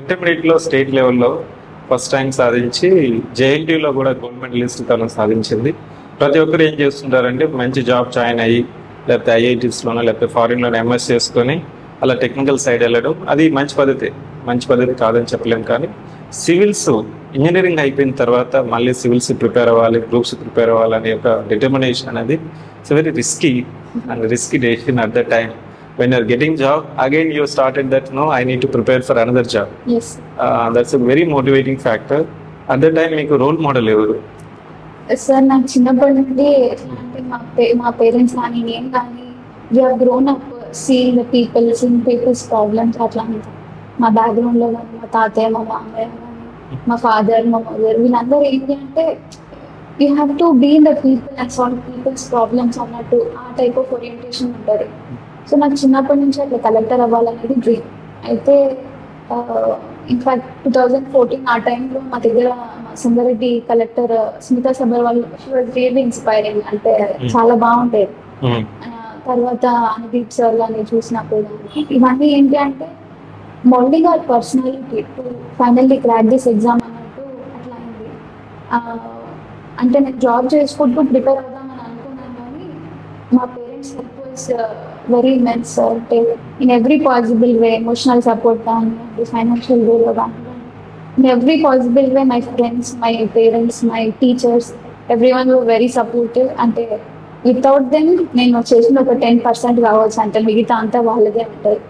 ఇంటర్మీడియట్లో స్టేట్ లెవెల్లో first rank సాధించి జేఎన్టీయూలో కూడా గోల్డ్ మెడలిస్ట్ తను సాధించింది. ప్రతి ఒక్కరు ఏం చేస్తుంటారంటే మంచి జాబ్ జాయిన్ అయ్యి లేకపోతే ఐఐటీస్లోనో లేకపోతే ఫారిన్లోనో ఎంఎస్ చేసుకొని అలా టెక్నికల్ సైడ్ వెళ్ళడం అది మంచి పద్ధతి కాదని చెప్పలేము. కానీ సివిల్స్ ఇంజనీరింగ్ అయిపోయిన తర్వాత మళ్ళీ సివిల్స్ ప్రిపేర్ అవ్వాలి, గ్రూప్స్ ప్రిపేర్ అవ్వాలి అనే ఒక డిటర్మినేషన్ అనేది it's very risky decision at that time. When you're getting job, again you started that no, I need to prepare for another job. Yes. That's a very motivating factor. At that time, మీకు role model ఎవరు? Sir నాకు చిన్నప్పటి నుండి ఎట్లా అంటే మా parents కానీ నేను కానీ we have grown up seeing the people's problems అట్లా అంతా. మా బ్యాక్గ్రౌండ్లో కానీ మా తాతయ్య, మా మామయ్య కానీ మా ఫాదర్, మా మదర్ వీళ్ళందరూ ఏంటి అంటే you have to be in the people and solve people's problems అన్నట్టు ఆ టైప్ ఆఫ్ ఓరియంటేషన్ ఉంటుంది. సో నాకు చిన్నప్పటి నుంచి అట్లా కలెక్టర్ అవ్వాలనేది డ్రీమ్. అయితే ఇన్ఫాక్ట్ 2014 ఆ టైంలో మా దగ్గర Sangareddy collector Smita Sabharwal really inspiring, అంటే చాలా బాగుండేది. తర్వాత అనుదీప్ సార్ కానీ చూసినప్పుడు కానీ ఇవన్నీ ఏంటి అంటే moulding hour personality to finally crack this exam అన్నట్టు అట్లా అయింది. అంటే నేను జాబ్ చేసుకుంటూ ప్రిపేర్ అవుదామని అనుకున్నాను, కానీ మా parents help was very immense. అంటే in every possible way emotional support కానివ్వండి, ఫైనాన్షియల్ వేలో కానివ్వండి, in every possible way my friends, my parents, my teachers everyone were very supportive. అంటే వితౌట్ దెమ్ నేను చేసిన ఒక 10% కావచ్చు, అంటే మిగతా అంతా వాళ్ళదే ఉంటుంది.